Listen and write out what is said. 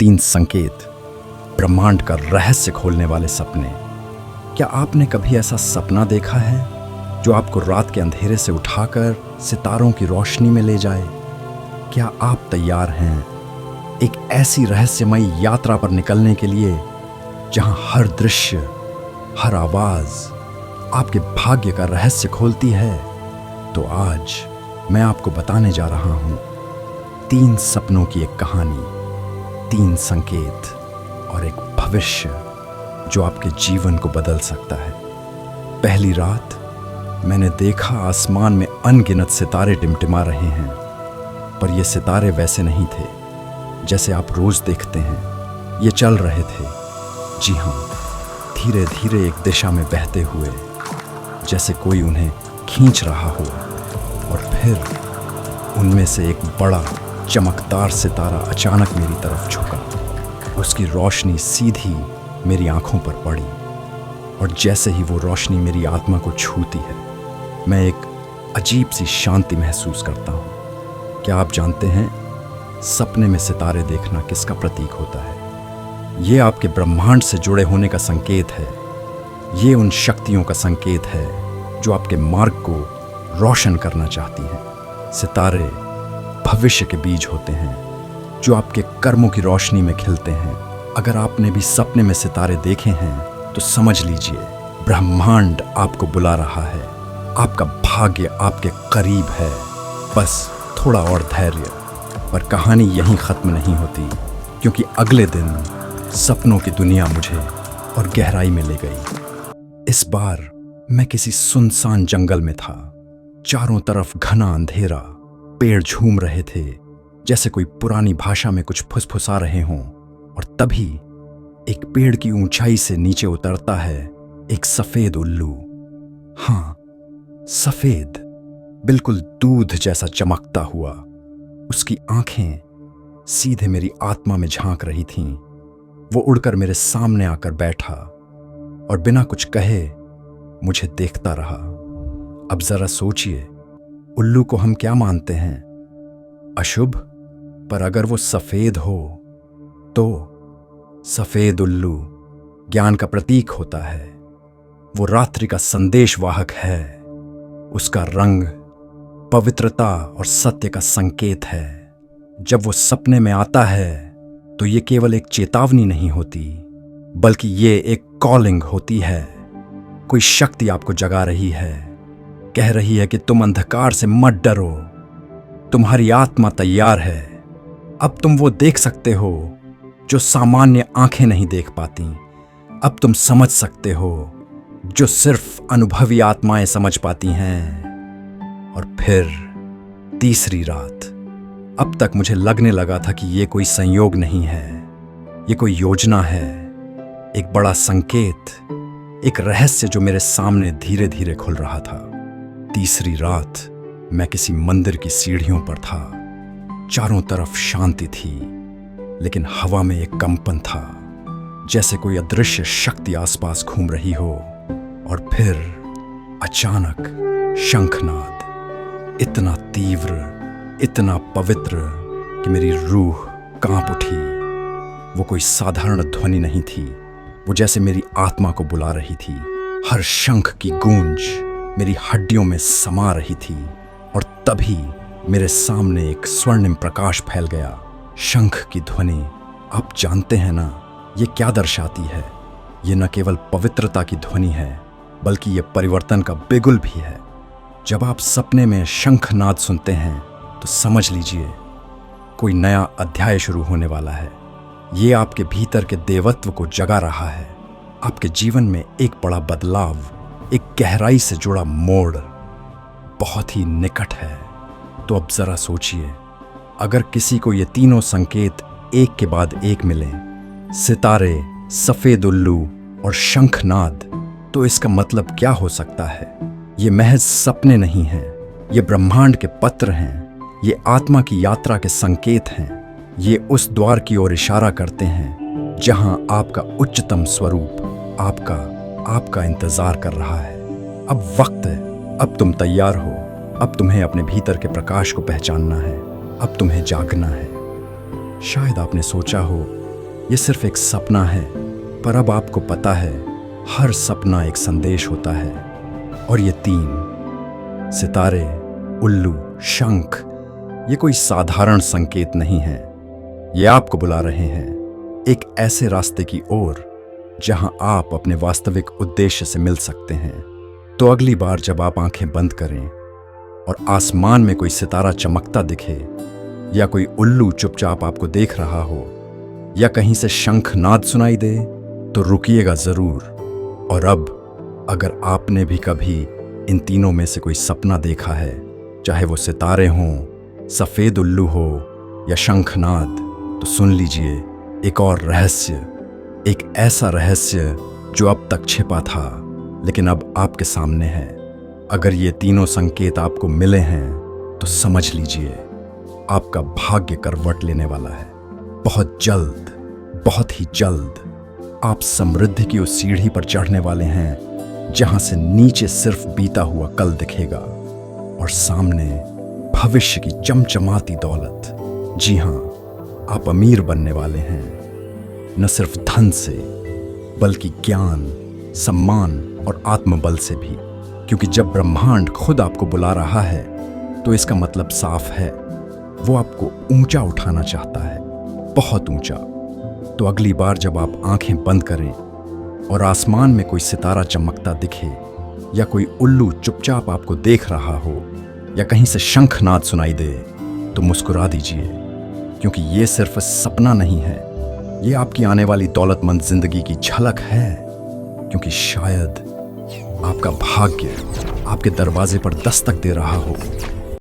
तीन संकेत, ब्रह्मांड का रहस्य खोलने वाले सपने। क्या आपने कभी ऐसा सपना देखा है जो आपको रात के अंधेरे से उठाकर सितारों की रोशनी में ले जाए? क्या आप तैयार हैं एक ऐसी रहस्यमयी यात्रा पर निकलने के लिए जहां हर दृश्य, हर आवाज आपके भाग्य का रहस्य खोलती है? तो आज मैं आपको बताने जा रहा हूं तीन सपनों की एक कहानी, तीन संकेत और एक भविष्य जो आपके जीवन को बदल सकता है। पहली रात मैंने देखा आसमान में अनगिनत सितारे टिमटिमा रहे हैं, पर ये सितारे वैसे नहीं थे जैसे आप रोज देखते हैं। ये चल रहे थे, जी हाँ, धीरे धीरे एक दिशा में बहते हुए, जैसे कोई उन्हें खींच रहा हो। और फिर उनमें से एक बड़ा चमकदार सितारा अचानक मेरी तरफ झुका। उसकी रोशनी सीधी मेरी आंखों पर पड़ी, और जैसे ही वो रोशनी मेरी आत्मा को छूती है, मैं एक अजीब सी शांति महसूस करता हूँ। क्या आप जानते हैं सपने में सितारे देखना किसका प्रतीक होता है? ये आपके ब्रह्मांड से जुड़े होने का संकेत है। ये उन शक्तियों का संकेत है जो आपके मार्ग को रोशन करना चाहती हैं। सितारे भविष्य के बीज होते हैं जो आपके कर्मों की रोशनी में खिलते हैं। अगर आपने भी सपने में सितारे देखे हैं तो समझ लीजिए ब्रह्मांड आपको बुला रहा है। आपका भाग्य आपके करीब है, बस थोड़ा और धैर्य। पर कहानी यहीं खत्म नहीं होती, क्योंकि अगले दिन सपनों की दुनिया मुझे और गहराई में ले गई। इस बार मैं किसी सुनसान जंगल में था। चारों तरफ घना अंधेरा, पेड़ झूम रहे थे जैसे कोई पुरानी भाषा में कुछ फुसफुसा रहे हों। और तभी एक पेड़ की ऊंचाई से नीचे उतरता है एक सफेद उल्लू। हाँ, सफेद, बिल्कुल दूध जैसा चमकता हुआ। उसकी आंखें सीधे मेरी आत्मा में झांक रही थीं। वो उड़कर मेरे सामने आकर बैठा और बिना कुछ कहे मुझे देखता रहा। अब जरा सोचिए, उल्लू को हम क्या मानते हैं? अशुभ। पर अगर वो सफेद हो तो सफेद उल्लू ज्ञान का प्रतीक होता है। वो रात्रि का संदेशवाहक है। उसका रंग पवित्रता और सत्य का संकेत है। जब वो सपने में आता है तो ये केवल एक चेतावनी नहीं होती, बल्कि ये एक कॉलिंग होती है। कोई शक्ति आपको जगा रही है, कह रही है कि तुम अंधकार से मत डरो, तुम्हारी आत्मा तैयार है। अब तुम वो देख सकते हो जो सामान्य आंखें नहीं देख पाती। अब तुम समझ सकते हो जो सिर्फ अनुभवी आत्माएं समझ पाती हैं। और फिर तीसरी रात, अब तक मुझे लगने लगा था कि ये कोई संयोग नहीं है, ये कोई योजना है, एक बड़ा संकेत, एक रहस्य जो मेरे सामने धीरे धीरे खुल रहा था। तीसरी रात मैं किसी मंदिर की सीढ़ियों पर था। चारों तरफ शांति थी, लेकिन हवा में एक कंपन था, जैसे कोई अदृश्य शक्ति आसपास घूम रही हो। और फिर अचानक शंखनाद, इतना तीव्र, इतना पवित्र कि मेरी रूह कांप उठी। वो कोई साधारण ध्वनि नहीं थी, वो जैसे मेरी आत्मा को बुला रही थी। हर शंख की गूंज मेरी हड्डियों में समा रही थी। और तभी मेरे सामने एक स्वर्णिम प्रकाश फैल गया। शंख की ध्वनि, आप जानते हैं ना ये क्या दर्शाती है? ये न केवल पवित्रता की ध्वनि है, बल्कि ये परिवर्तन का बिगुल भी है। जब आप सपने में शंखनाद सुनते हैं तो समझ लीजिए कोई नया अध्याय शुरू होने वाला है। ये आपके भीतर के देवत्व को जगा रहा है। आपके जीवन में एक बड़ा बदलाव, एक गहराई से जुड़ा मोड़ बहुत ही निकट है। तो अब जरा सोचिए, अगर किसी को ये तीनों संकेत एक के बाद एक मिलें, सितारे, सफेद उल्लू और शंखनाद, तो इसका मतलब क्या हो सकता है? ये महज सपने नहीं हैं, ये ब्रह्मांड के पत्र हैं, ये आत्मा की यात्रा के संकेत हैं। ये उस द्वार की ओर इशारा करते हैं जहां आपका उच्चतम स्वरूप आपका इंतजार कर रहा है। अब वक्त है, अब तुम तैयार हो। अब तुम्हें अपने भीतर के प्रकाश को पहचानना है। अब तुम्हें जागना है। शायद आपने सोचा हो ये सिर्फ एक सपना है, पर अब आपको पता है हर सपना एक संदेश होता है। और ये 3 सितारे, उल्लू, शंख, ये कोई साधारण संकेत नहीं है। ये आपको बुला रहे हैं एक ऐसे रास्ते की ओर जहां आप अपने वास्तविक उद्देश्य से मिल सकते हैं। तो अगली बार जब आप आंखें बंद करें और आसमान में कोई सितारा चमकता दिखे, या कोई उल्लू चुपचाप आपको देख रहा हो, या कहीं से शंखनाद सुनाई दे, तो रुकिएगा जरूर। और अब अगर आपने भी कभी इन तीनों में से कोई सपना देखा है, चाहे वो सितारे हों, सफेद उल्लू हो या शंखनाद, तो सुन लीजिए एक और रहस्य, एक ऐसा रहस्य जो अब तक छिपा था लेकिन अब आपके सामने है। अगर ये तीनों संकेत आपको मिले हैं तो समझ लीजिए आपका भाग्य करवट लेने वाला है। बहुत जल्द, बहुत ही जल्द आप समृद्धि की उस सीढ़ी पर चढ़ने वाले हैं जहां से नीचे सिर्फ बीता हुआ कल दिखेगा और सामने भविष्य की चमचमाती दौलत। जी हां, आप अमीर बनने वाले हैं, न सिर्फ धन से बल्कि ज्ञान, सम्मान और आत्मबल से भी। क्योंकि जब ब्रह्मांड खुद आपको बुला रहा है तो इसका मतलब साफ है, वो आपको ऊंचा उठाना चाहता है, बहुत ऊंचा। तो अगली बार जब आप आंखें बंद करें और आसमान में कोई सितारा चमकता दिखे, या कोई उल्लू चुपचाप आपको देख रहा हो, या कहीं से शंखनाद सुनाई दे, तो मुस्कुरा दीजिए। क्योंकि ये सिर्फ सपना नहीं है, ये आपकी आने वाली दौलतमंद जिंदगी की झलक है। क्योंकि शायद आपका भाग्य आपके दरवाजे पर दस्तक दे रहा हो।